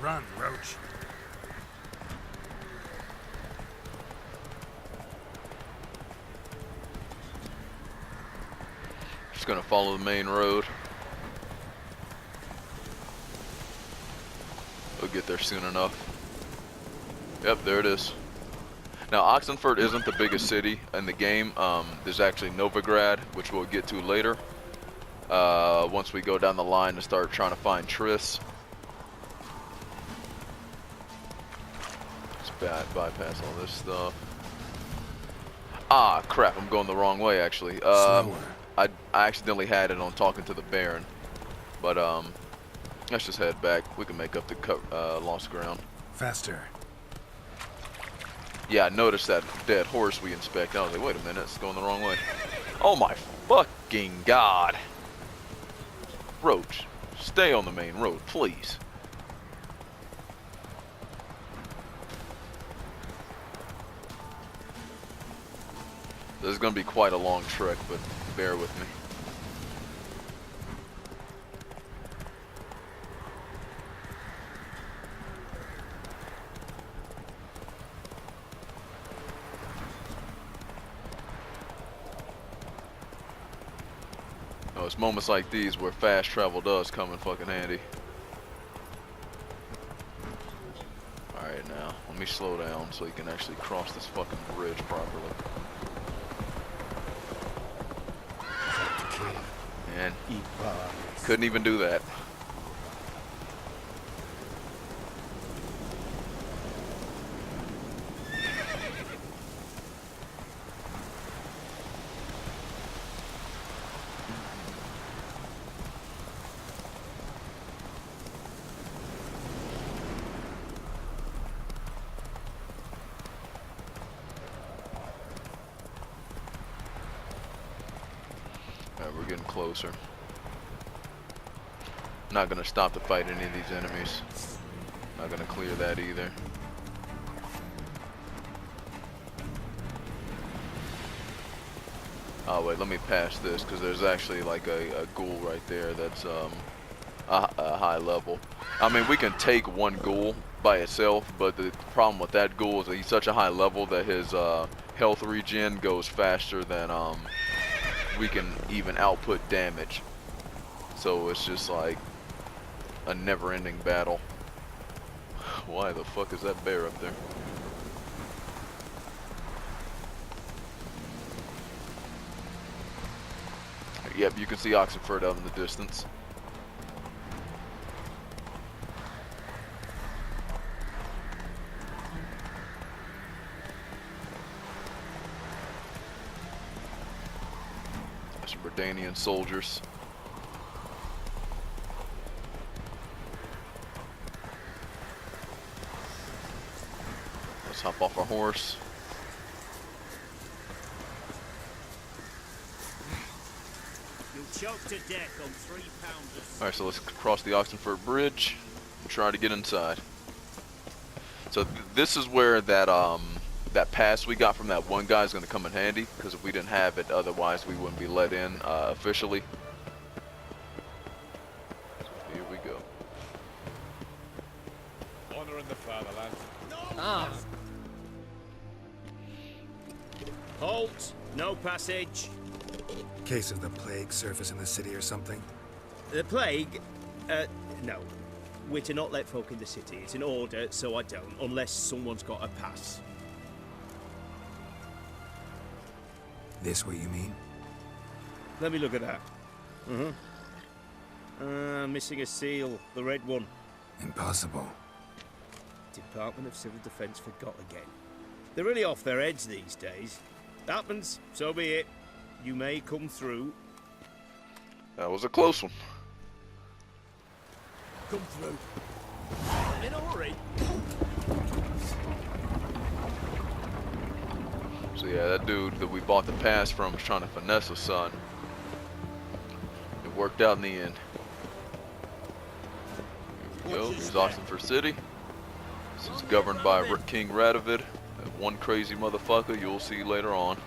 Run, Roach. Just gonna follow the main road. We'll get there soon enough. Yep, there it is. Now, Oxenfurt isn't the biggest city in the game. There's actually Novigrad, which we'll get to later. Once we go down the line to start trying to find Triss. Let's bypass all this stuff. Ah, crap, I'm going the wrong way, actually. I accidentally had it on talking to the Baron. But, let's just head back. We can make up the lost ground. Faster. Yeah, I noticed that dead horse we inspected. I was like, wait a minute, it's going the wrong way. Oh my fucking god. Roach, stay on the main road, please. This is going to be quite a long trek, but bear with me. Oh, it's moments like these where fast travel does come in fucking handy. Alright, now, let me slow down so you can actually cross this fucking bridge properly. And couldn't even do that. Alright, we're getting closer. Not gonna stop to fight any of these enemies. Not gonna clear that either. Oh wait, let me pass this because there's actually like a ghoul right there that's a high level. I mean, we can take one ghoul by itself, but the problem with that ghoul is that he's such a high level that his health regen goes faster than we can even output damage. So it's just like a never-ending battle. Why the fuck is that bear up there? Yep, you can see Oxenfurt out in the distance. Some Bredanian soldiers. Let's hop off our horse. You'll choke to death on 3 pounds. Alright, so let's cross the Oxenfurt Bridge and try to get inside. So this is where that that pass we got from that one guy is going to come in handy, because if we didn't have it, otherwise we wouldn't be let in officially. So here we go. Honor in the fatherland. Ah. Halt! No passage. Case of the plague surface in the city or something? The plague? No. We're to not let folk in the city. It's an order, so I don't, unless someone's got a pass. This what you mean? Let me look at that. Missing a seal, the red one. Impossible. Department of Civil Defence forgot again. They're really off their heads these days. Happens, so be it. You may come through. That was a close one. Come through. In a hurry. So yeah, that dude that we bought the pass from was trying to finesse his son. It worked out in the end. Here we go. Here's Oxenfurt City. This is governed by King Radovid, that one crazy motherfucker you'll see later on.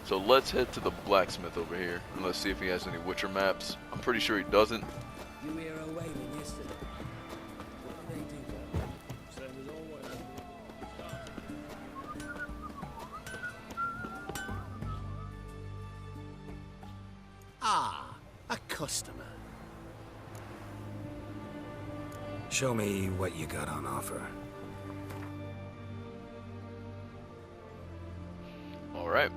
So let's head to the blacksmith over here and let's see if he has any Witcher maps. I'm pretty sure he doesn't. You were away when yesterday. Ah, a customer. Show me what you got on offer. All right.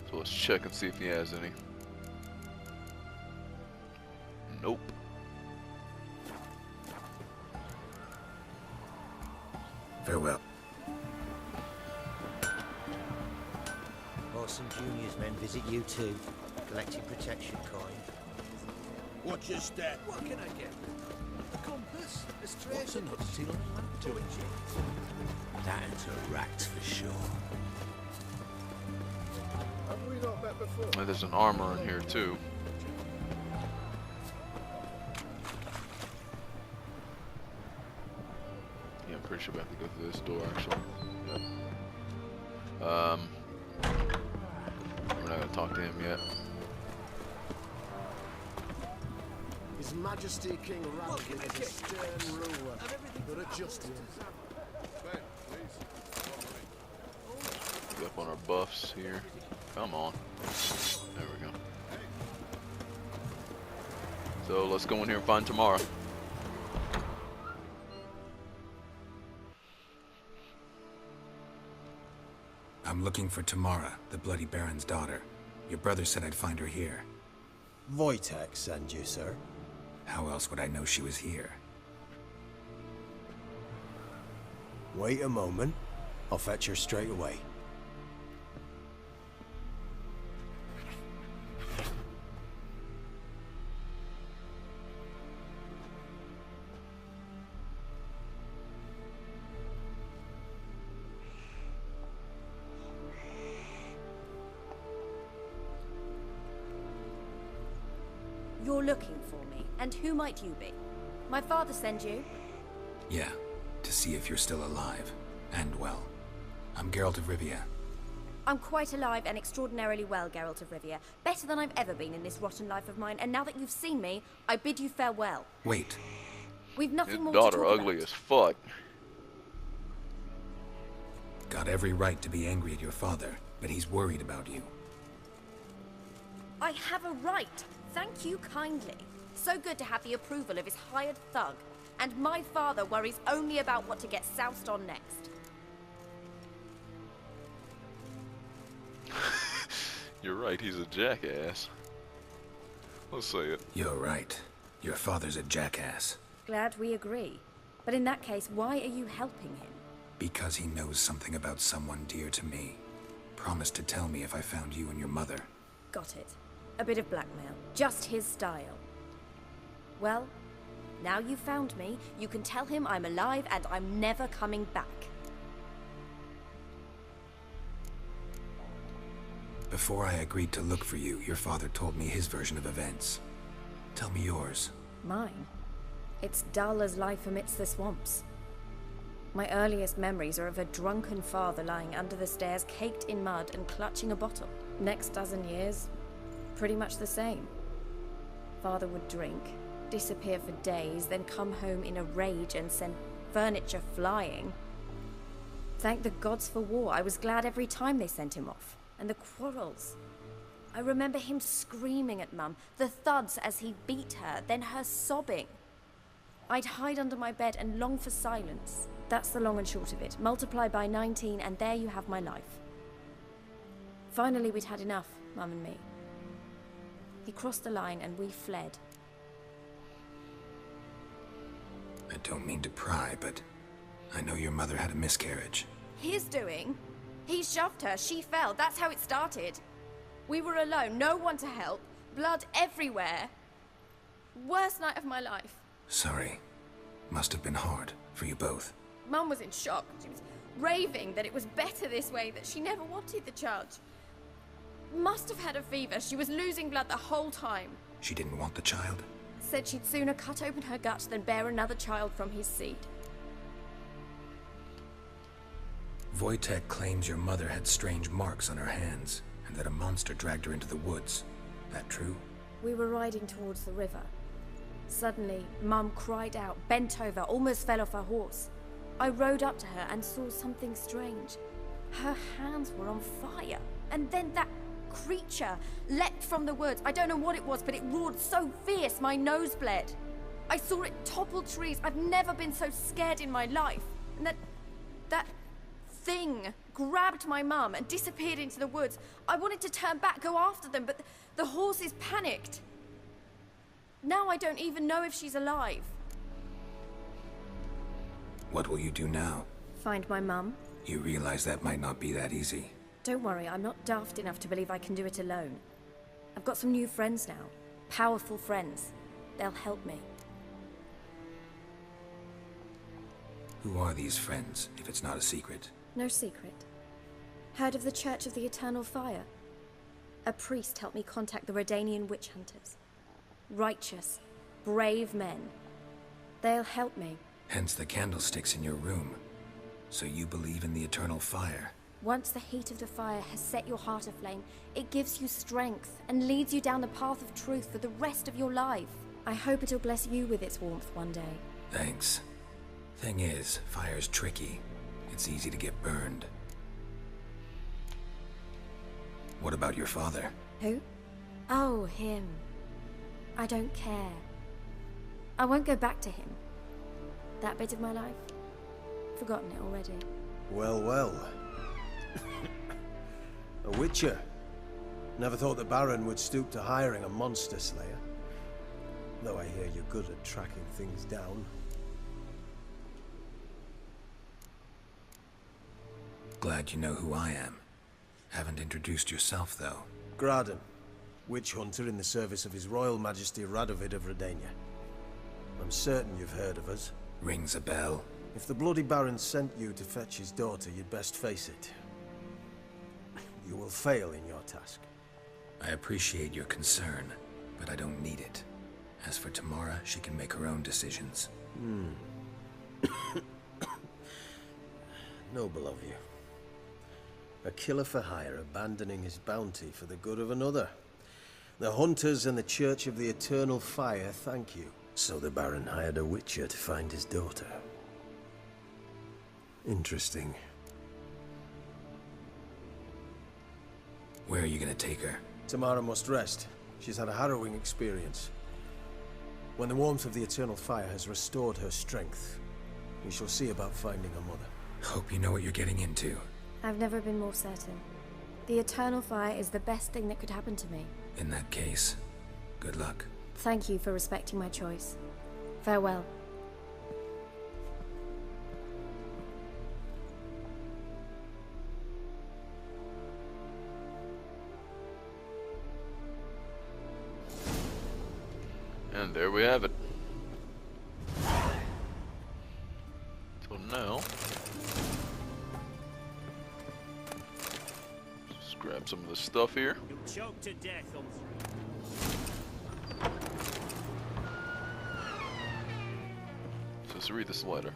So let's check and see if he has any. Nope. Farewell. Orson Jr.'s men visit you too, collecting protection coin. What's your step? What can I get? A compass? A straight Watson looks to lamp to it. That's a rat for sure. Have we not met before? There's an armor in here too. Yeah, I'm pretty sure we have to go through this door actually. Yep. We're not gonna talk to him yet. His Majesty King Ralph is a stern ruler, but a just one. Get up on our buffs here. Come on. There we go. So let's go in here and find Tamara. I'm looking for Tamara, the Bloody Baron's daughter. Your brother said I'd find her here. Wojtek send you, sir. How else would I know she was here? Wait a moment. I'll fetch her straight away. You're looking for me, and who might you be? My father sent you? Yeah, to see if you're still alive. And well. I'm Geralt of Rivia. I'm quite alive and extraordinarily well, Geralt of Rivia. Better than I've ever been in this rotten life of mine, and now that you've seen me, I bid you farewell. Wait. We've nothing His more daughter to talk ugly about. as fuck. Got every right to be angry at your father, but he's worried about you. I have a right. Thank you kindly. So good to have the approval of his hired thug. And my father worries only about what to get soused on next. You're right, he's a jackass. Let's say it. You're right. Your father's a jackass. Glad we agree. But in that case, why are you helping him? Because he knows something about someone dear to me. Promised to tell me if I found you and your mother. Got it. A bit of blackmail. Just his style. Well, now you've found me, you can tell him I'm alive and I'm never coming back. Before I agreed to look for you, your father told me his version of events. Tell me yours. Mine? It's dull as life amidst the swamps. My earliest memories are of a drunken father lying under the stairs, caked in mud and clutching a bottle. Next dozen years, pretty much the same. Father would drink, disappear for days, then come home in a rage and send furniture flying. Thank the gods for war. I was glad every time they sent him off. And the quarrels. I remember him screaming at Mum, the thuds as he beat her, then her sobbing. I'd hide under my bed and long for silence. That's the long and short of it. Multiply by 19 and there you have my life. Finally we'd had enough, Mum and me. He crossed the line and we fled. I don't mean to pry, but I know your mother had a miscarriage. His doing? He shoved her, she fell, that's how it started. We were alone, no one to help, blood everywhere. Worst night of my life. Sorry. Must have been hard for you both. Mum was in shock. She was raving that it was better this way, that she never wanted the charge. Must have had a fever. She was losing blood the whole time. She didn't want the child? Said she'd sooner cut open her gut than bear another child from his seed. Wojtek claims your mother had strange marks on her hands, and that a monster dragged her into the woods. That true? We were riding towards the river. Suddenly, Mum cried out, bent over, almost fell off her horse. I rode up to her and saw something strange. Her hands were on fire. And then that creature leapt from the woods. I don't know what it was, but it roared so fierce my nose bled. I saw it topple trees. I've never been so scared in my life. And that thing grabbed my mum and disappeared into the woods. I wanted to turn back, go after them, but the horses panicked. Now I don't even know if she's alive. What will you do now? Find my mum. You realize that might not be that easy. Don't worry, I'm not daft enough to believe I can do it alone. I've got some new friends now. Powerful friends. They'll help me. Who are these friends, if it's not a secret? No secret. Heard of the Church of the Eternal Fire? A priest helped me contact the Redanian witch hunters. Righteous, brave men. They'll help me. Hence the candlesticks in your room. So you believe in the eternal fire? Once the heat of the fire has set your heart aflame, it gives you strength and leads you down the path of truth for the rest of your life. I hope it'll bless you with its warmth one day. Thanks. Thing is, fire's tricky. It's easy to get burned. What about your father? Who? Oh, him. I don't care. I won't go back to him. That bit of my life? Forgotten it already. Well, well. A witcher. Never thought the Baron would stoop to hiring a monster slayer. Though I hear you're good at tracking things down. Glad you know who I am. Haven't introduced yourself, though. Graden, witch hunter in the service of His Royal Majesty Radovid of Redania. I'm certain you've heard of us. Rings a bell. If the Bloody Baron sent you to fetch his daughter, you'd best face it. You will fail in your task. I appreciate your concern, but I don't need it. As for Tamara, she can make her own decisions. Noble of you. A killer for hire abandoning his bounty for the good of another. The hunters and the Church of the Eternal Fire thank you. So the Baron hired a witcher to find his daughter. Interesting. Where are you gonna take her? Tamara must rest. She's had a harrowing experience. When the warmth of the Eternal Fire has restored her strength, we shall see about finding her mother. Hope you know what you're getting into. I've never been more certain. The Eternal Fire is the best thing that could happen to me. In that case, good luck. Thank you for respecting my choice. Farewell. And there we have it. So now, just grab some of the stuff here. You'll choke to death on... Let's read this letter.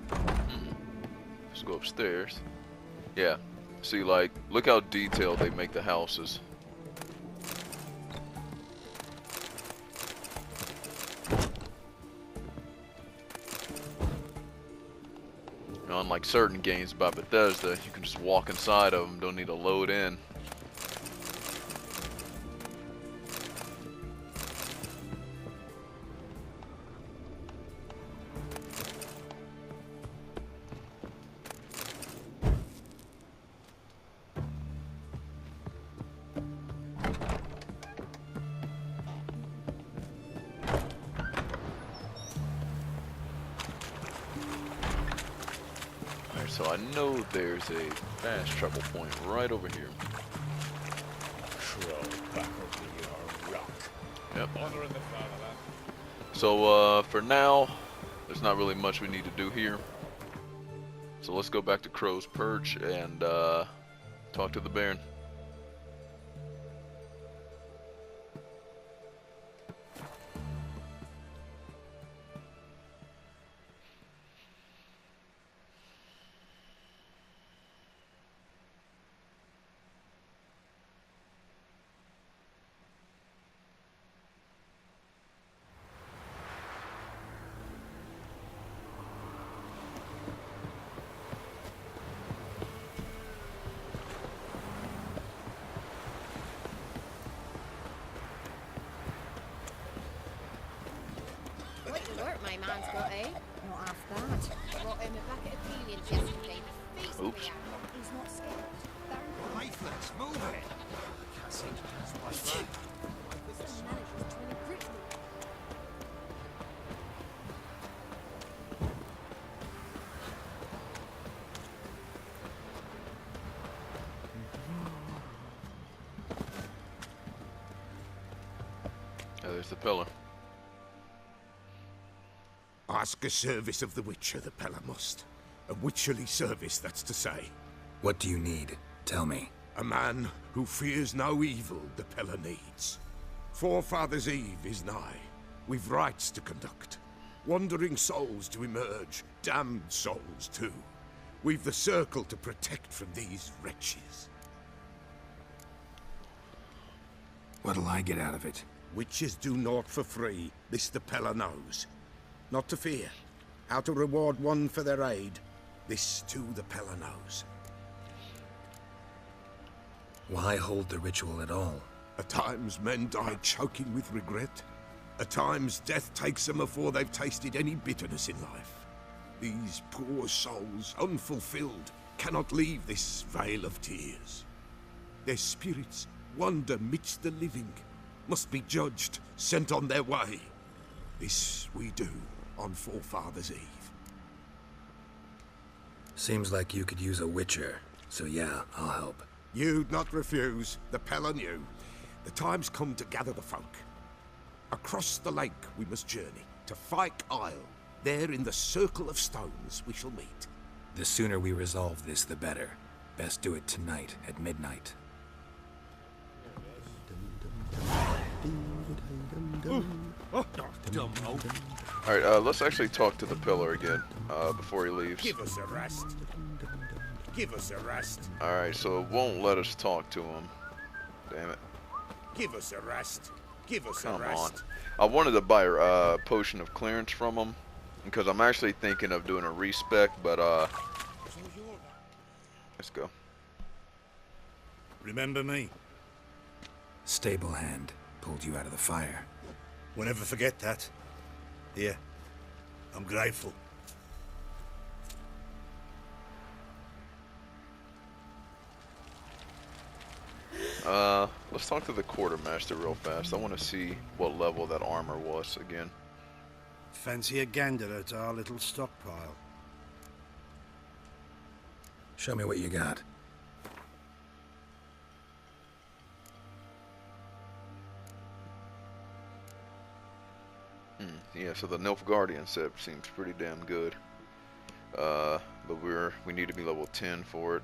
Let's go upstairs. Yeah. See, like, look how detailed they make the houses. You know, unlike certain games by Bethesda, you can just walk inside of them, don't need to load in. So I know there's a fast travel point right over here. Crawl back over your rock. Yep. Honor in the fatherland. So for now, there's not really much we need to do here. So let's go back to Crow's Perch and talk to the Baron. my man's got, eh? Not half bad. Brought him a bucket of peelings yesterday. Feast Oops. me out. He's not scared. Maitland's move it. Can't seem to pass my back. The manager's trying to grip me. Oh, there's the pillar. Ask a service of the Witcher, the Pella must. A witcherly service, that's to say. What do you need? Tell me. A man who fears no evil the Pella needs. Forefathers' Eve is nigh. We've rites to conduct. Wandering souls to emerge, damned souls too. We've the circle to protect from these wretches. What'll I get out of it? Witches do naught for free, this the Pella knows. Not to fear. How to reward one for their aid, this too the Pella knows. Why hold the ritual at all? At times men die choking with regret. At times death takes them before they've tasted any bitterness in life. These poor souls, unfulfilled, cannot leave this vale of tears. Their spirits wander midst the living, must be judged, sent on their way. This we do on Forefathers' Eve. Seems like you could use a witcher, so yeah, I'll help. You'd not refuse, the Pella knew. The time's come to gather the folk. Across the lake we must journey, to Fyke Isle. There in the circle of stones we shall meet. The sooner we resolve this, the better. Best do it tonight, at midnight. Alright, let's actually talk to the pillar again, before he leaves. Give us a rest. Give us a rest. Alright, so it won't let us talk to him. Damn it. Give us a rest. Give us Come a rest. on. I wanted to buy a potion of clearance from him, because I'm actually thinking of doing a respec, but let's go. Remember me? Stable hand pulled you out of the fire. We'll never forget that. Here, I'm grateful. Let's talk to the quartermaster real fast. I want to see what level that armor was again. Fancy a gander at our little stockpile. Show me what you got. Yeah, so the Nilfgaardian set seems pretty damn good. But we need to be level 10 for it.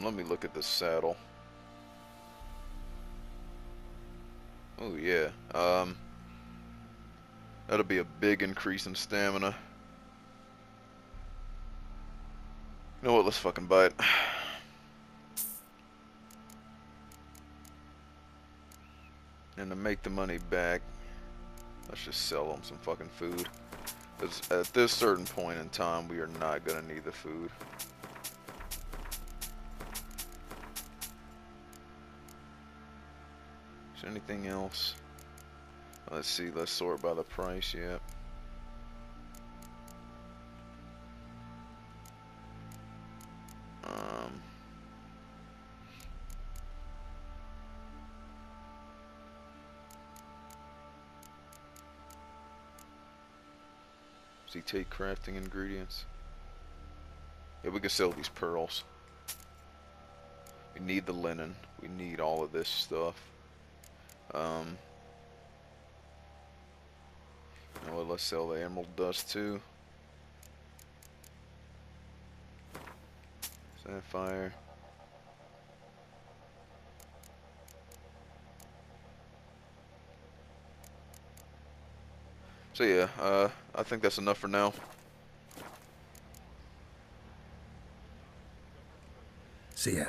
Let me look at the saddle. Oh yeah. That'll be a big increase in stamina. You know what? Let's fucking buy it. And to make the money back, let's just sell them some fucking food. Because at this certain point in time, we are not gonna need the food. Is there anything else? Let's see, let's sort by the price, yep. Does he take crafting ingredients? Yeah, we can sell these pearls. We need the linen. We need all of this stuff. You know what, let's sell the emerald dust too. Sapphire. So yeah, I think that's enough for now. See ya.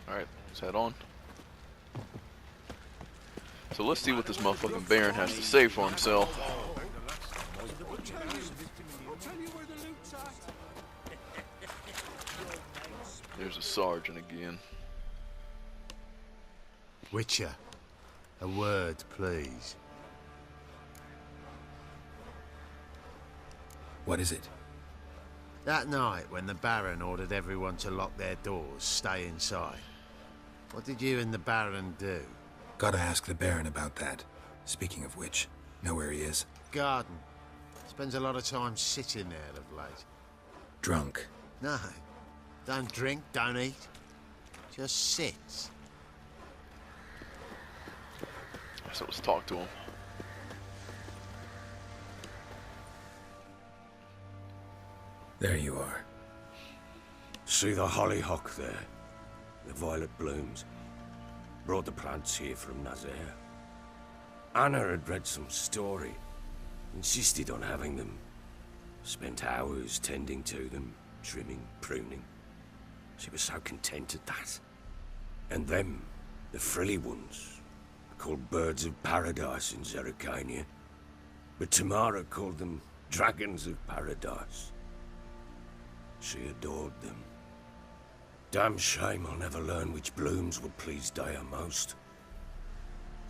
Alright, let's head on. So let's see what this motherfucking Baron has to say for himself. There's a sergeant again. Witcher, A word, please. What is it? That night when the Baron ordered everyone to lock their doors, stay inside. What did you and the Baron do? Gotta ask the Baron about that. Speaking of which, know where he is? Garden. Spends a lot of time sitting there of late. Drunk. No. Don't drink, don't eat. Just sits. So let's talk to him. There you are. See the hollyhock there? The violet blooms. Brought the plants here from Nazaire. Anna had read some story. Insisted on having them. Spent hours tending to them, trimming, pruning. She was so content at that. And them, the frilly ones, called birds of paradise in Zerrikania. But Tamara called them dragons of paradise. She adored them. Damn shame I'll never learn which blooms would please Daya most.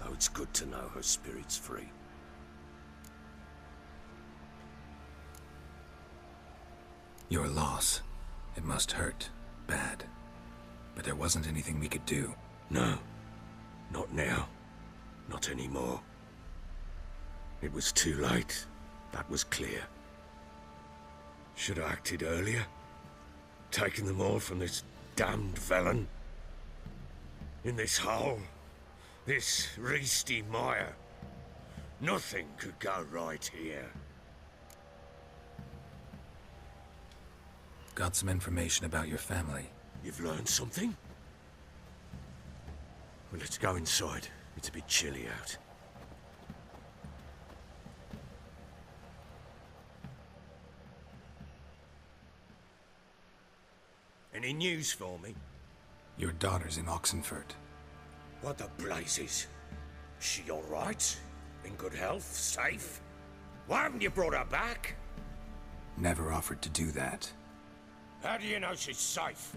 Though it's good to know her spirit's free. Your loss. It must hurt. Bad. But there wasn't anything we could do. No. Not now. Not anymore. It was too late. That was clear. Should have acted earlier. Taken them all from this damned felon. In this hole. This reesty mire. Nothing could go right here. Got some information about your family. You've learned something? Well, let's go inside. It's a bit chilly out. Any news for me? Your daughter's in Oxenfurt. What the blazes? She all right? In good health? Safe? Why haven't you brought her back? Never offered to do that. How do you know she's safe?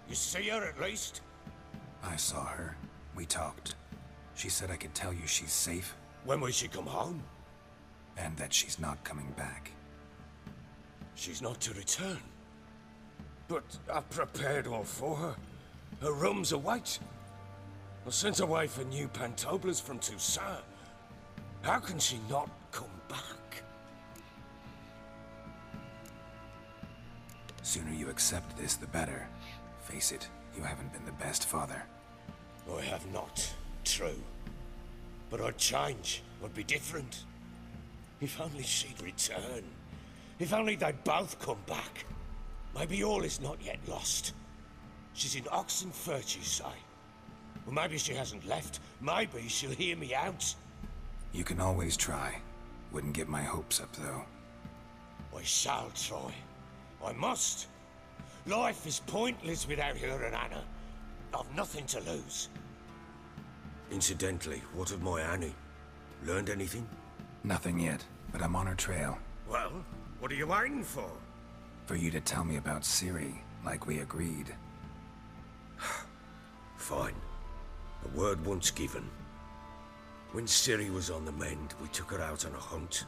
You see her at least? I saw her. We talked. She said I could tell you she's safe. When will she come home? And that she's not coming back. She's not to return. But I've prepared all for her. Her room's await. I sent away for new pantoblas from Toussaint. How can she not come back? Sooner you accept this, the better. Face it, you haven't been the best father. I have not, true. But I'd change, I'd be different. If only she'd return. If only they'd both come back. Maybe all is not yet lost. She's in Oxenfurt, you say? Well, maybe she hasn't left. Maybe she'll hear me out. You can always try. Wouldn't get my hopes up, though. I shall try. I must. Life is pointless without her and Anna. I've nothing to lose. Incidentally, what of my Annie? Learned anything? Nothing yet, but I'm on her trail. Well, what are you waiting for? For you to tell me about Ciri, like we agreed. Fine. A word once given. When Ciri was on the mend, we took her out on a hunt.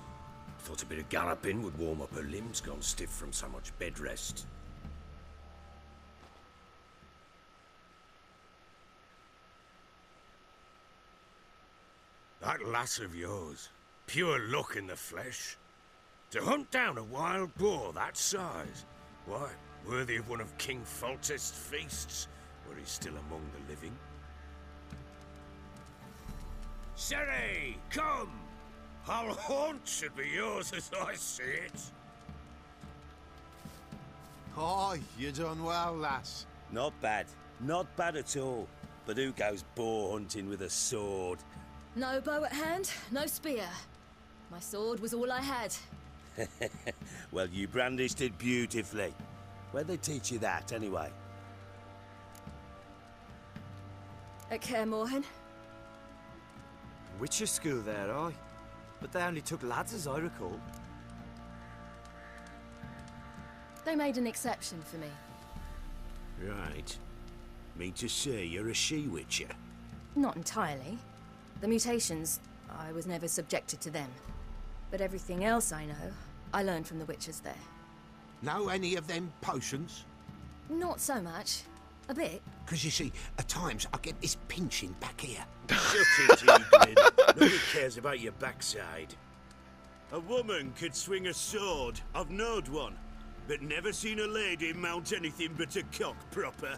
Thought a bit of galloping would warm up her limbs, gone stiff from so much bed rest. That lass of yours, pure luck in the flesh. To hunt down a wild boar that size, why, worthy of one of King Foltest's feasts, where he's still among the living. Ciri, come! Our haunt should be yours as I see it. Oh, you done well, lass. Not bad. Not bad at all. But who goes boar hunting with a sword? No bow at hand, no spear. My sword was all I had. Well, you brandished it beautifully. Where'd they teach you that, anyway? At Kaer Morhen. Witcher school there, aye. But they only took lads, as I recall. They made an exception for me. Right. Mean to say you're a she-witcher? Not entirely. The mutations, I was never subjected to them. But everything else I know, I learned from the witches there. Know any of them potions? Not so much. A bit. Because you see, at times I get this pinching back here. Shut it, Eaglin. Nobody cares about your backside. A woman could swing a sword. I've knowed one. But never seen a lady mount anything but a cock proper.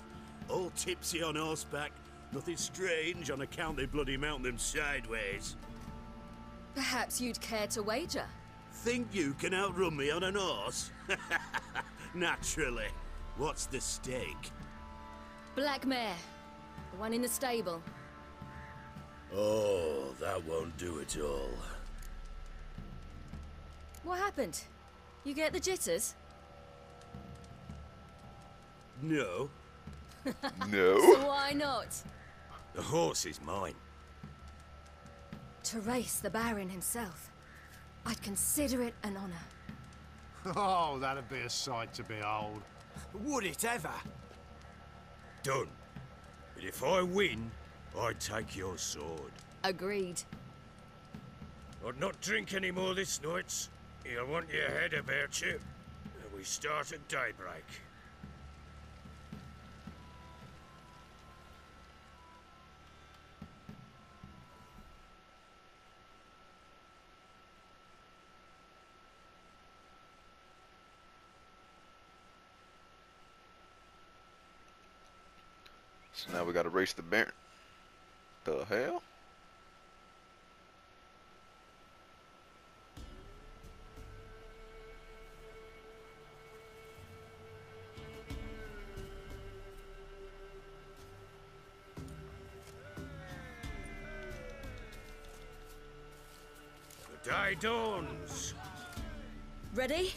All tipsy on horseback. Nothing strange on account they bloody mount them sideways. Perhaps you'd care to wager? Think you can outrun me on an horse? Naturally. What's the stake? Black mare. The one in the stable. Oh, that won't do it all. What happened? You get the jitters? No. No. So why not? The horse is mine. To race the Baron himself. I'd consider it an honor. Oh, that'd be a sight to behold. Would it ever? Done. But if I win, I'd take your sword. Agreed. I'd not drink any more this night. You'll want your head about you. And we start at daybreak. So now we gotta race the Baron. The hell? The day dawns. Ready?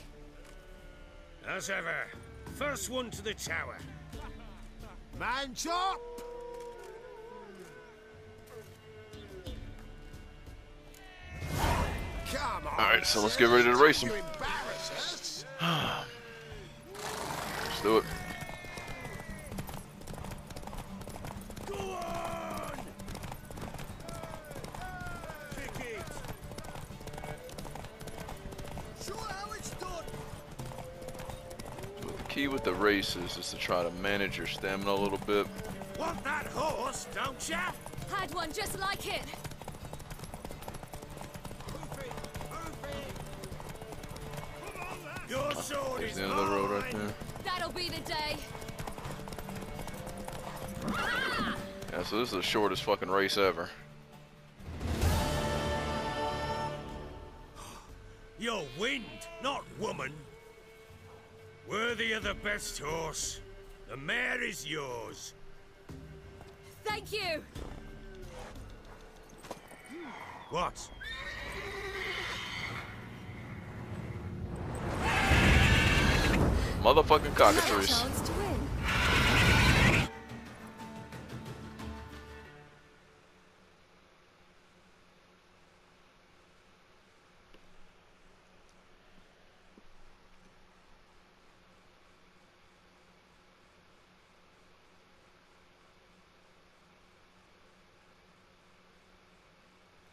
As ever, first one to the tower. Man chop! Come on. Alright, so let's get ready to race him. You embarrass us. Let's do it. Go on! Kick it! Show how it's done! So the key with the races is to try to manage your stamina a little bit. Want that horse, don't ya? Had one just like it. Your sword There's is the end of the road right mine. there. That'll be the day. Yeah, so this is the shortest fucking race ever. You're wind, not woman. Worthy of the best horse. The mare is yours. Thank you. What? Motherfucking Another cockatrice. chance to win.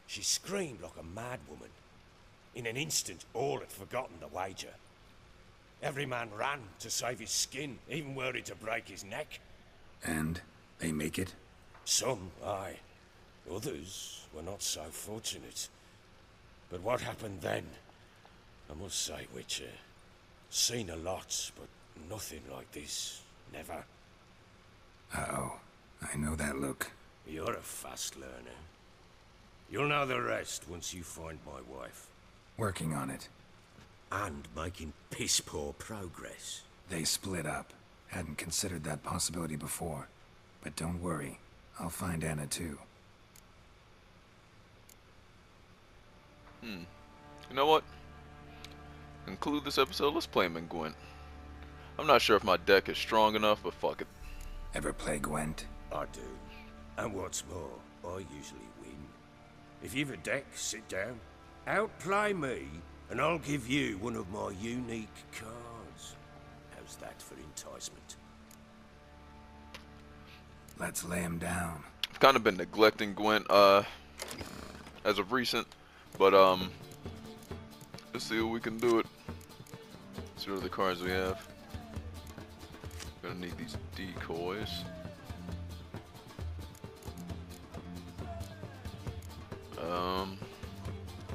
She screamed like a mad woman. In an instant, all had forgotten the wager. Every man ran to save his skin, even worried to break his neck. And they make it? Some, aye. Others were not so fortunate. But what happened then? I must say, Witcher, seen a lot, but nothing like this. Never. Uh-oh. I know that look. You're a fast learner. You'll know the rest once you find my wife. Working on it. And making piss-poor progress. They split up. Hadn't considered that possibility before. But don't worry. I'll find Anna too. You know what? Conclude this episode, let's play him in Gwent. I'm not sure if my deck is strong enough, but fuck it. Ever play Gwent? I do. And what's more, I usually win. If you've a deck, sit down. Outplay me, and I'll give you one of my unique cards. How's that for enticement? Let's lay him down. I've kind of been neglecting Gwent. as of recent, but let's see what we can do it. See what other cards we have. Gonna need these decoys.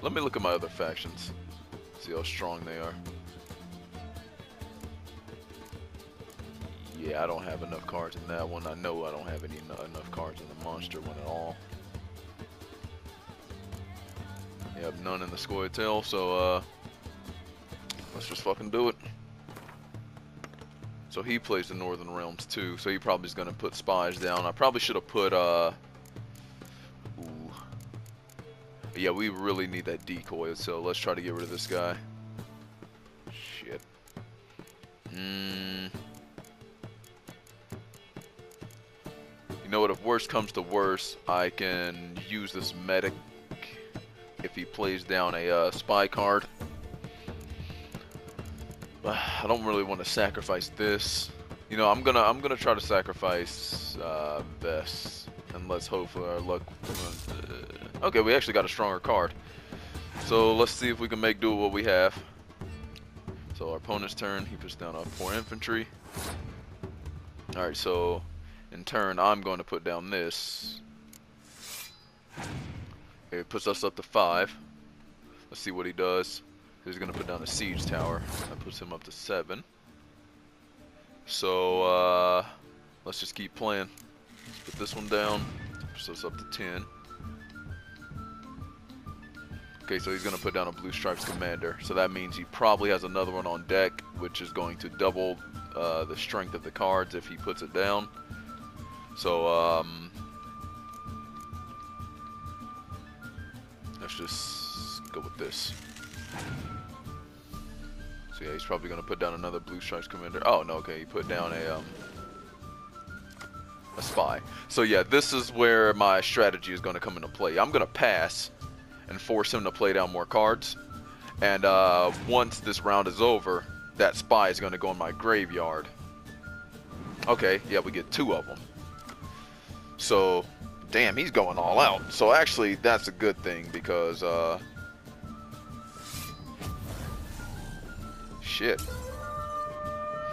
Let me look at my other factions. See how strong they are. Yeah, I don't have enough cards in that one. I know I don't have enough cards in the monster one at all. Yeah, I have none in the Scoia'tael, so let's just fucking do it. So he plays the Northern Realms too, so he probably is gonna put spies down. I probably should have put yeah, we really need that decoy, so let's try to get rid of this guy. Shit. You know what, if worst comes to worst, I can use this medic if he plays down a spy card. I don't really want to sacrifice this. You know, I'm gonna try to sacrifice this, and let's hope for our luck. Okay, we actually got a stronger card. So let's see if we can make do with what we have. So our opponent's turn, he puts down a 4 infantry. All right, so in turn, I'm going to put down this. It puts us up to 5. Let's see what he does. He's going to put down a siege tower. That puts him up to 7. So, let's just keep playing. Let's put this one down. Puts us up to 10. Okay, so he's going to put down a Blue Stripes Commander. So that means he probably has another one on deck, which is going to double the strength of the cards if he puts it down. So, let's just go with this. So yeah, he's probably going to put down another Blue Stripes Commander. Oh, no, okay, he put down a spy. So yeah, this is where my strategy is going to come into play. I'm going to pass and force him to play down more cards. And once this round is over, that spy is going to go in my graveyard. Okay, yeah, we get 2 of them. So, damn, he's going all out. So actually, that's a good thing because, shit.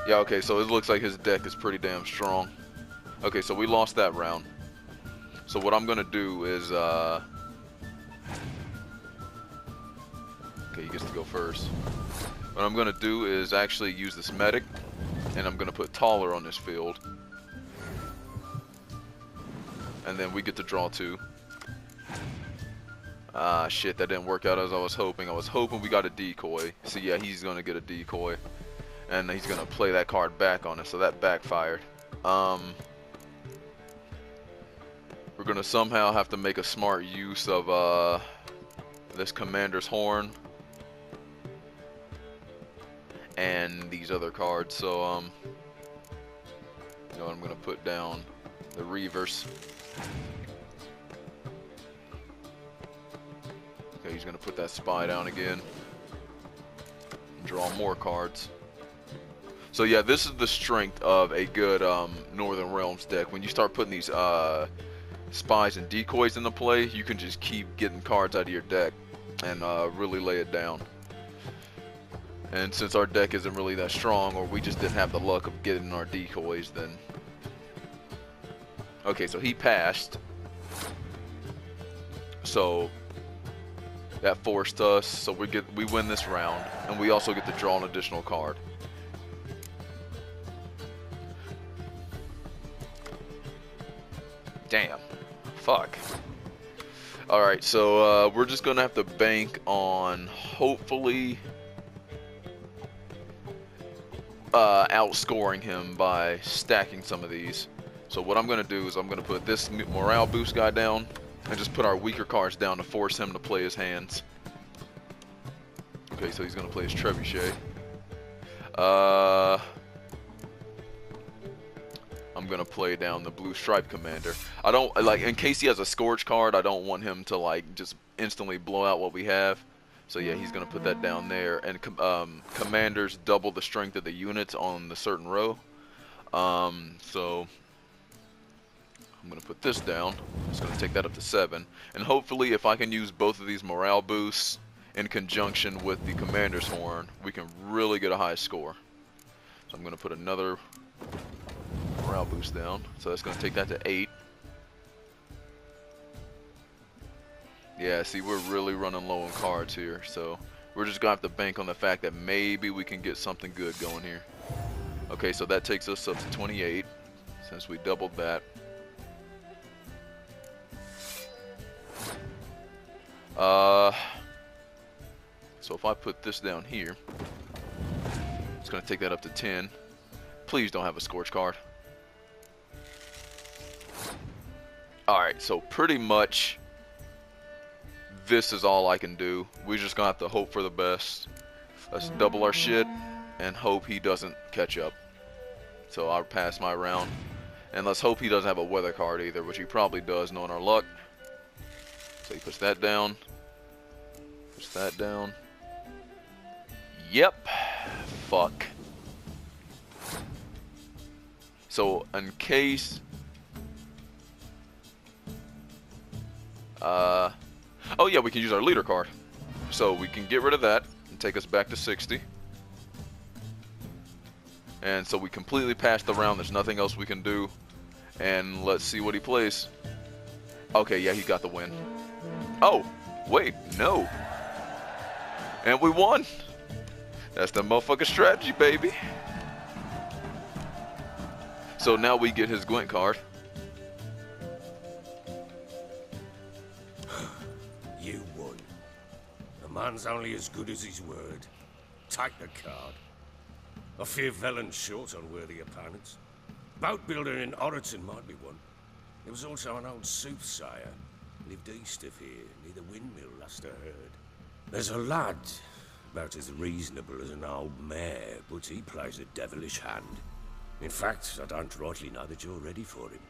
Yeah, okay, so it looks like his deck is pretty damn strong. Okay, so we lost that round. So what I'm going to do is, okay, he gets to go first. What I'm going to do is actually use this medic, and I'm going to put taller on this field. And then we get to draw 2. Ah, shit, that didn't work out as I was hoping. I was hoping we got a decoy. So yeah, he's going to get a decoy. And he's going to play that card back on us, so that backfired. We're going to somehow have to make a smart use of this Commander's Horn. And these other cards. So, you know, I'm going to put down the Reavers. Okay, he's going to put that spy down again. Draw more cards. So yeah, this is the strength of a good Northern Realms deck. When you start putting these spies and decoys into play, you can just keep getting cards out of your deck and really lay it down. And since our deck isn't really that strong, or we just didn't have the luck of getting our decoys, then... Okay, so he passed. So that forced us, so we win this round, and we also get to draw an additional card. Damn. Fuck. Alright, so we're just gonna have to bank on hopefully outscoring him by stacking some of these. So what I'm gonna do is I'm gonna put this morale boost guy down and just put our weaker cards down to force him to play his hands. Okay, so he's gonna play his Trebuchet. I'm gonna play down the Blue Stripe Commander. I don't like, in case he has a Scourge card, I don't want him to like just instantly blow out what we have. So yeah, he's gonna put that down there. And commanders double the strength of the units on the certain row. So I'm going to put this down. It's going to take that up to 7. And hopefully if I can use both of these morale boosts in conjunction with the commander's horn, we can really get a high score. So I'm going to put another morale boost down. So that's going to take that to 8. Yeah, see, we're really running low on cards here. So we're just going to have to bank on the fact that maybe we can get something good going here. Okay, so that takes us up to 28 since we doubled that. So if I put this down here, it's going to take that up to 10. Please don't have a scorch card. Alright, so pretty much this is all I can do. We're just going to have to hope for the best. Let's double our shit and hope he doesn't catch up. So I'll pass my round. And let's hope he doesn't have a weather card either, which he probably does, knowing our luck. So he puts that down. Puts that down. Yep. Fuck. So in case... oh yeah, we can use our leader card. So we can get rid of that and take us back to 60. And so we completely passed the round. There's nothing else we can do. And let's see what he plays. Okay, yeah, he got the win. Oh, wait, no. And we won. That's the motherfucking strategy, baby. So now we get his Gwent card. You won. A man's only as good as his word. Take the card. I fear Velen's short on worthy opponents. Boat builder in Oroton might be one. There was also an old soothsayer. Lived east of here, near the windmill, last I heard. There's a lad, about as reasonable as an old mare, but he plays a devilish hand. In fact, I don't rightly know that you're ready for him.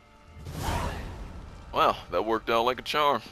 Wow, that worked out like a charm.